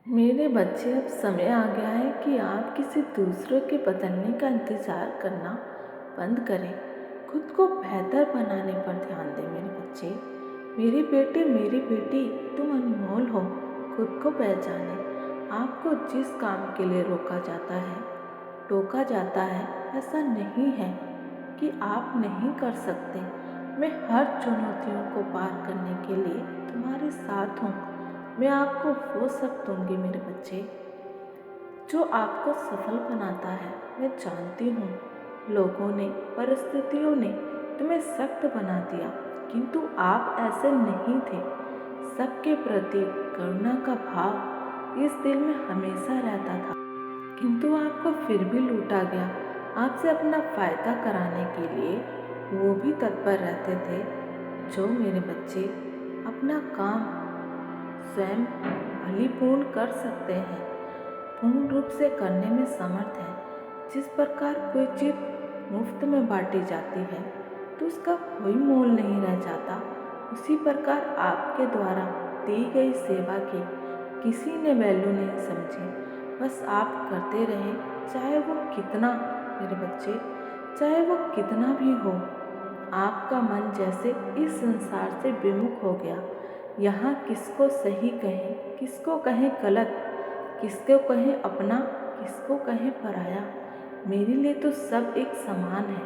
मेरे बच्चे, अब समय आ गया है कि आप किसी दूसरे के बदलने का इंतज़ार करना बंद करें। खुद को बेहतर बनाने पर ध्यान दें मेरे बच्चे। मेरे बेटे, मेरी बेटी, तुम अनमोल हो। खुद को पहचानें। आपको जिस काम के लिए रोका जाता है, टोका जाता है, ऐसा नहीं है कि आप नहीं कर सकते। मैं हर चुनौतियों को पार करने के लिए तुम्हारे साथ हूँ। मैं आपको वो सब दूंगी मेरे बच्चे जो आपको सफल बनाता है। मैं जानती हूँ लोगों ने, परिस्थितियों ने तुम्हें सख्त बना दिया, किंतु आप ऐसे नहीं थे। सबके प्रति करुणा का भाव इस दिल में हमेशा रहता था, किंतु आपको फिर भी लूटा गया। आपसे अपना फ़ायदा कराने के लिए वो भी तत्पर रहते थे जो मेरे बच्चे अपना काम स्वयं भलीपूर्ण कर सकते हैं, पूर्ण रूप से करने में समर्थ हैं। जिस प्रकार कोई चीज़ मुफ्त में बांटी जाती है तो उसका कोई मोल नहीं रह जाता, उसी प्रकार आपके द्वारा दी गई सेवा की किसी ने वैल्यू नहीं समझी। बस आप करते रहें, चाहे वो कितना, मेरे बच्चे, चाहे वो कितना भी हो। आपका मन जैसे इस संसार से विमुख हो गया। यहाँ किसको सही कहें, किसको कहें गलत, किसको कहें अपना, किसको कहें पराया। मेरे लिए तो सब एक समान है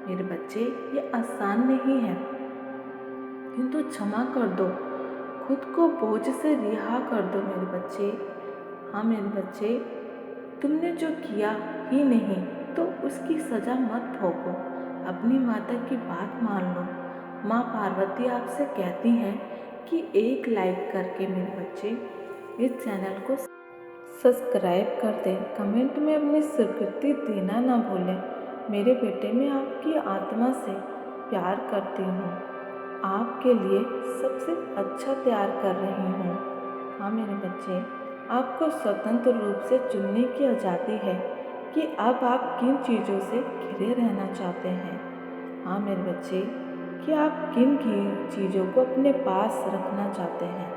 मेरे बच्चे। ये आसान नहीं है, किंतु क्षमा कर दो। खुद को बोझ से रिहा कर दो मेरे बच्चे। हाँ मेरे बच्चे, तुमने जो किया ही नहीं तो उसकी सज़ा मत भोगो। अपनी माता की बात मान लो। माँ पार्वती आपसे कहती हैं कि एक लाइक करके मेरे बच्चे इस चैनल को सब्सक्राइब कर दें। कमेंट में अपनी स्वीकृति देना ना भूलें। मेरे बेटे, मैं आपकी आत्मा से प्यार करती हूँ। आपके लिए सबसे अच्छा तैयार कर रही हूँ। हाँ मेरे बच्चे, आपको स्वतंत्र रूप से चुनने की आज़ादी है कि अब आप किन चीज़ों से घिरे रहना चाहते हैं। हाँ मेरे बच्चे, कि आप किन चीज़ों को अपने पास रखना चाहते हैं।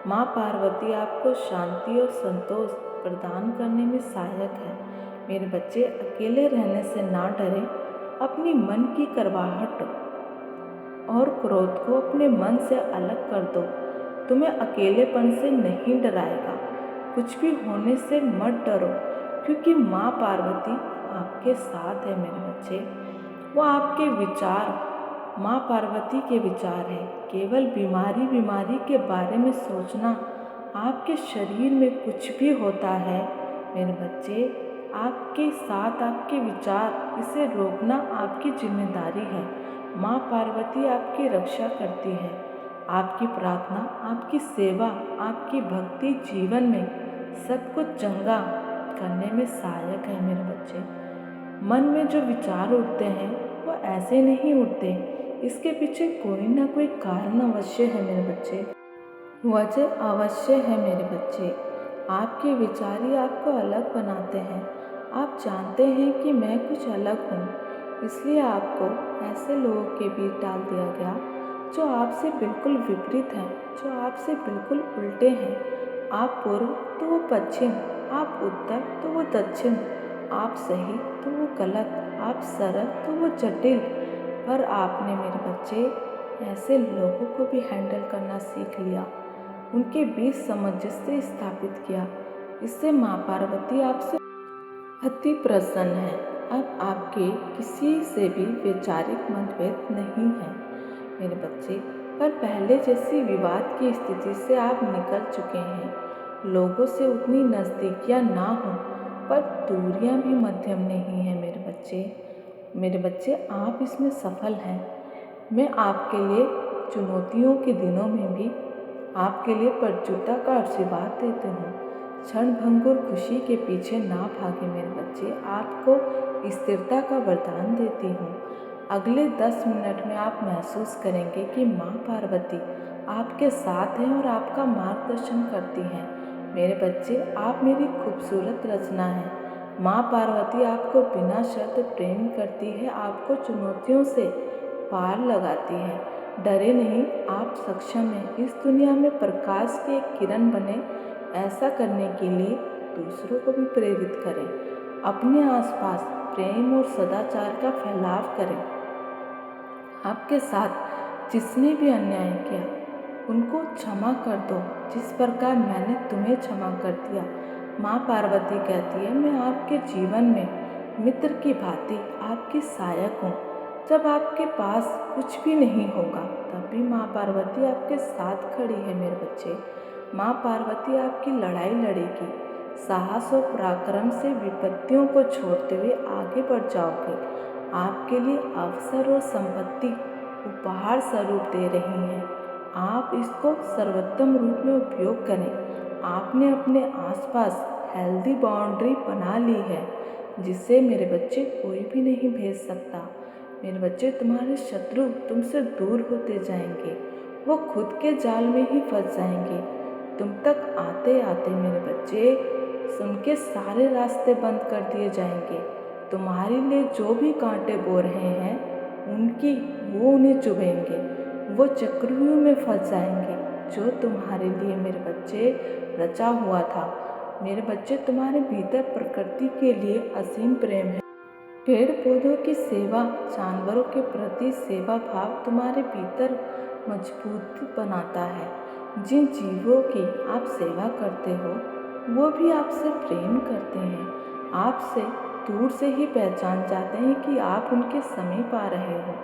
माँ पार्वती आपको शांति और संतोष प्रदान करने में सहायक है। मेरे बच्चे, अकेले रहने से ना डरें। अपनी मन की करवाहट और क्रोध को अपने मन से अलग कर दो। तुम्हें अकेलेपन से नहीं डराएगा। कुछ भी होने से मत डरो, क्योंकि माँ पार्वती आपके साथ है मेरे बच्चे। वो आपके विचार, माँ पार्वती के विचार है। केवल बीमारी के बारे में सोचना, आपके शरीर में कुछ भी होता है मेरे बच्चे, आपके साथ आपके विचार, इसे रोकना आपकी जिम्मेदारी है। माँ पार्वती आपकी रक्षा करती है। आपकी प्रार्थना, आपकी सेवा, आपकी भक्ति जीवन में सब कुछ चंगा करने में सहायक है मेरे बच्चे। मन में जो विचार उठते हैं वो ऐसे नहीं उठते, इसके पीछे कोई ना कोई कारण अवश्य है मेरे बच्चे, वजह अवश्य है मेरे बच्चे। आपके विचार ही आपको अलग बनाते हैं। आप जानते हैं कि मैं कुछ अलग हूँ, इसलिए आपको ऐसे लोगों के बीच डाल दिया गया जो आपसे बिल्कुल विपरीत हैं, जो आपसे बिल्कुल उल्टे हैं। आप पूर्व तो वो पश्चिम, आप उत्तर तो वो दक्षिण, आप सही तो वो गलत, आप सरल तो वो जटिल। पर आपने मेरे बच्चे ऐसे लोगों को भी हैंडल करना सीख लिया, उनके बीच सामंजस्य स्थापित किया। इससे माँ पार्वती आपसे अति प्रसन्न है। अब आपके किसी से भी वैचारिक मतभेद नहीं है मेरे बच्चे, पर पहले जैसी विवाद की स्थिति से आप निकल चुके हैं। लोगों से उतनी नज़दीकियाँ ना हो, पर दूरियाँ भी मध्यम नहीं है मेरे बच्चे। मेरे बच्चे, आप इसमें सफल हैं। मैं आपके लिए चुनौतियों के दिनों में भी आपके लिए प्रचुरता का आशीर्वाद देती हूँ। क्षण भंगुर खुशी के पीछे ना भागे मेरे बच्चे, आपको स्थिरता का वरदान देती हूँ। अगले 10 मिनट में आप महसूस करेंगे कि माँ पार्वती आपके साथ हैं और आपका मार्गदर्शन करती हैं। मेरे बच्चे, आप मेरी खूबसूरत रचना हैं। माँ पार्वती आपको बिना शर्त प्रेम करती है, आपको चुनौतियों से पार लगाती है। डरे नहीं, आप सक्षम हैं। इस दुनिया में प्रकाश की एक किरण बने, ऐसा करने के लिए दूसरों को भी प्रेरित करें। अपने आसपास प्रेम और सदाचार का फैलाव करें। आपके साथ जिसने भी अन्याय किया उनको क्षमा कर दो, जिस प्रकार मैंने तुम्हें क्षमा कर दिया। माँ पार्वती कहती है, मैं आपके जीवन में मित्र की भांति आपकी सहायक हूँ। जब आपके पास कुछ भी नहीं होगा तब भी माँ पार्वती आपके साथ खड़ी है मेरे बच्चे। माँ पार्वती आपकी लड़ाई लड़ेगी। साहस और पराक्रम से विपत्तियों को छोड़ते हुए आगे बढ़ जाओगे। आपके लिए अवसर और संपत्ति उपहार स्वरूप दे रही हैं। आप इसको सर्वोत्तम रूप में उपयोग करें। आपने अपने आसपास हेल्दी बाउंड्री बना ली है, जिससे मेरे बच्चे कोई भी नहीं भेज सकता। मेरे बच्चे, तुम्हारे शत्रु तुमसे दूर होते जाएंगे, वो खुद के जाल में ही फंस जाएंगे। तुम तक आते आते मेरे बच्चे उनके सारे रास्ते बंद कर दिए जाएंगे। तुम्हारे लिए जो भी कांटे बो रहे हैं वो उन्हें चुभेंगे। वो चक्रव्यूह में फंस जाएंगे जो तुम्हारे लिए मेरे बच्चे रचा हुआ था। मेरे बच्चे, तुम्हारे भीतर प्रकृति के लिए असीम प्रेम है। पेड़ पौधों की सेवा, जानवरों के प्रति सेवा भाव तुम्हारे भीतर मजबूत बनाता है। जिन जीवों की आप सेवा करते हो वो भी आपसे प्रेम करते हैं। आपसे दूर से ही पहचान जाते हैं कि आप उनके समीप आ रहे हो।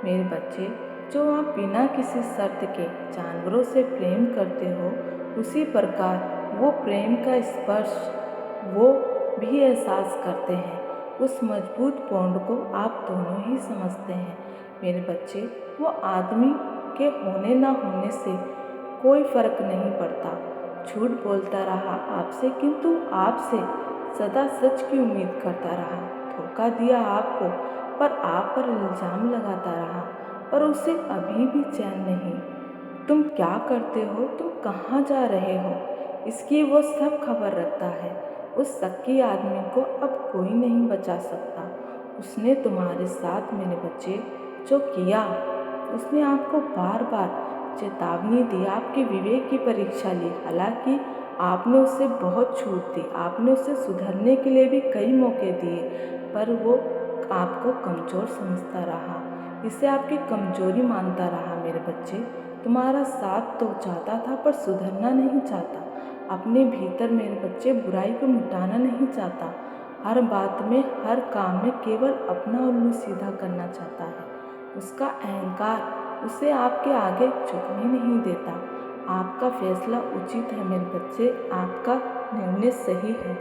मेरे बच्चे, जो आप बिना किसी शर्त के जानवरों से प्रेम करते हो, उसी प्रकार वो प्रेम का स्पर्श वो भी एहसास करते हैं। उस मजबूत बॉन्ड को आप दोनों ही समझते हैं। मेरे बच्चे, वो आदमी के होने ना होने से कोई फर्क नहीं पड़ता। झूठ बोलता रहा आपसे, किंतु आपसे सदा सच की उम्मीद करता रहा। धोखा दिया आपको, पर आप पर इल्ज़ाम लगाता रहा, पर उसे अभी भी चैन नहीं। तुम क्या करते हो, तुम कहाँ जा रहे हो, इसकी वो सब खबर रखता है। उस शक्की आदमी को अब कोई नहीं बचा सकता। उसने तुम्हारे साथ मेरे बच्चे जो किया, उसने आपको बार बार चेतावनी दी, आपके विवेक की परीक्षा ली। हालांकि आपने उसे बहुत छूट दी, आपने उसे सुधरने के लिए भी कई मौके दिए, पर वो आपको कमज़ोर समझता रहा, इसे आपकी कमज़ोरी मानता रहा। मेरे बच्चे, तुम्हारा साथ तो चाहता था पर सुधरना नहीं चाहता। अपने भीतर मेरे बच्चे बुराई को मिटाना नहीं चाहता। हर बात में, हर काम में केवल अपना उल्लू सीधा करना चाहता है। उसका अहंकार उसे आपके आगे झुकने नहीं देता। आपका फैसला उचित है मेरे बच्चे, आपका निर्णय सही है।